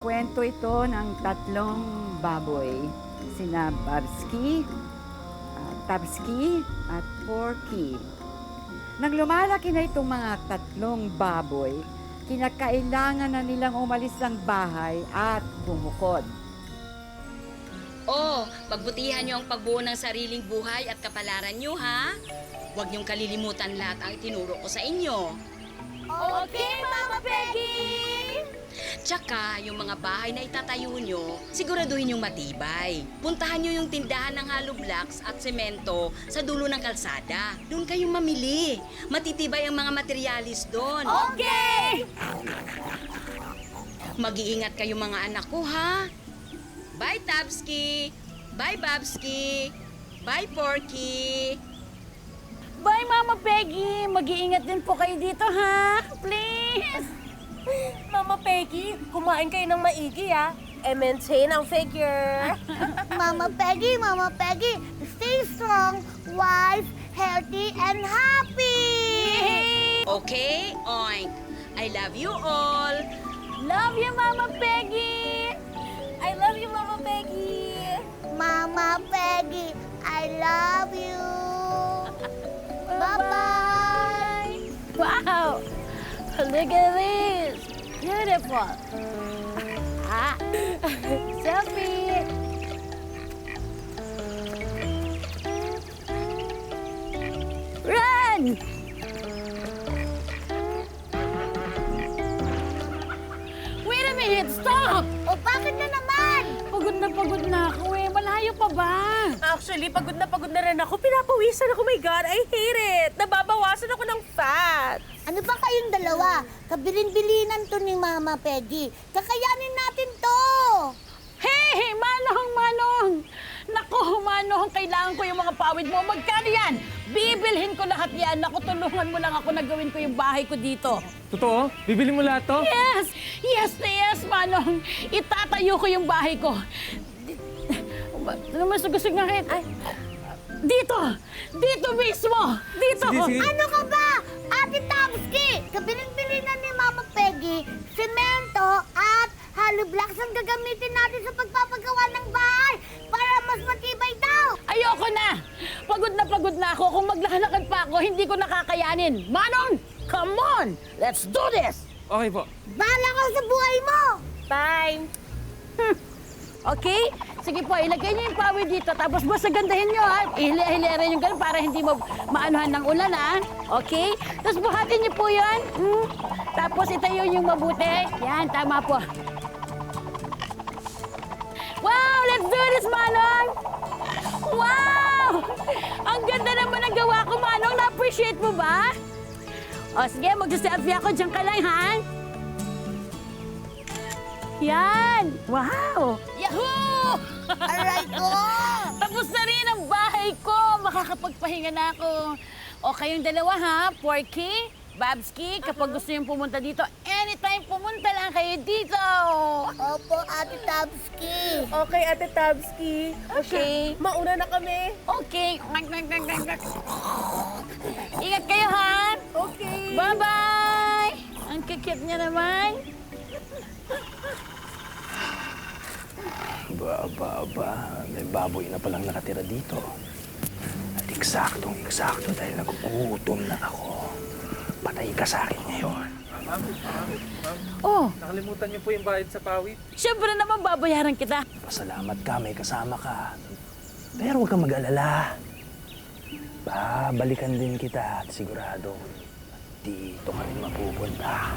Kwento ito ng tatlong baboy. Sina Babsky, Tabsky, at Porky. Nang lumalaki na itong mga tatlong baboy, kinakailangan na nilang umalis ng bahay at bumukod. Oh, pagbutihan niyo ang pagbuo ng sariling buhay at kapalaran niyo, ha? Huwag niyong kalilimutan lahat ang itinuro ko sa inyo. Okay, Mama Peggy! Tsaka, yung mga bahay na itatayo nyo, siguraduhin yung matibay. Puntahan nyo yung tindahan ng hollow blocks at semento sa dulo ng kalsada. Doon kayong mamili. Matitibay ang mga materialis doon. Okay! Mag-iingat kayo mga anak ko, ha? Bye, Tabsky! Bye, Babsky! Bye, Porky! Bye, Mama Peggy! Mag-iingat din po kayo dito, ha? Please! Mama Peggy, kumain kayo ng maigi, ha? Maintain ang figure. Mama Peggy, stay strong, wise, healthy, and happy! Okay, oink. I love you all. Love you, Mama Peggy! I love you, Mama Peggy. Mama Peggy, I love you! Bye-bye! Wow! Look at this! Beautiful! Selfie! Run! Wait a minute! Stop! O bakit na naman? Pagod na ako eh. Malayo pa ba? Actually, pagod na rin ako. Pinapawisan ako. Oh my God, I hate it. Nababawasan ako ng fat. Ano ba kayong dalawa? Kabilin-bilinan to ni Mama Peggy. Kakayanin natin to! Hey! Manong! Naku, Manong, kailangan ko yung mga pawid mo. Magkano yan? Bibilhin ko lahat yan. Naku, tulungan mo lang ako na gawin ko yung bahay ko dito. Totoo? Bibili mo lahat to? Yes, Manong. Itatayo ko yung bahay ko. Masugusog nga kayo. Ay, dito mismo. Dito. Sige. Ano ka ba? Ate Tabsky, kabilin-bilinan ni Mama Peggy, semento at hollow blocks ang gagamitin natin sa pagpapagawa ng bahay para mas matibay daw. Ayoko na. Pagod na ako. Kung maglalakad pa ako, hindi ko nakakayanin. Manong, come on. Let's do this. Okay po. Bahala ka sa buhay mo! Bye. Okay? Sige po, ilagay niyo yung pawid dito. Tapos basta gandahin niyo, ha? Ihila-hilera yung ganun para hindi mo maanuhan ng ulan, ha? Okay? Tapos buhatin niyo po yan. Tapos itayo yung mabuti. Yan, tama po. Wow! Let's do this, Manong! Wow! Ang ganda naman ang gawa ko, Manong. Na-appreciate mo ba? O, sige, mag-selfie ako. Diyan ka lang, ha? Yan! Wow! Yahoo! Aray ko! Tapos na rin ang bahay ko. Makakapagpahinga na ako. O kayong dalawa ha, Porky, Babsky, kapag gusto niyong pumunta dito, anytime pumunta lang kayo dito. Opo, Ate Tabsky. Okay, Ate Tabsky. Okay. Mauna na kami. Okay. Ingat kayo ha. Okay. Bye-bye! Ang kikit niya naman. Aba, may baboy na palang nakatira dito. At eksaktong-eksakto dahil nagugutom na ako. Patay ka sa akin ngayon. Ma'am, Oh, nakalimutan niyo po yung bayad sa pawid. syempre naman babayaran kita. Pasalamat ka, may kasama ka. Pero huwag kang mag-alala. Babalikan din kita at sigurado dito ka rin mapupunta.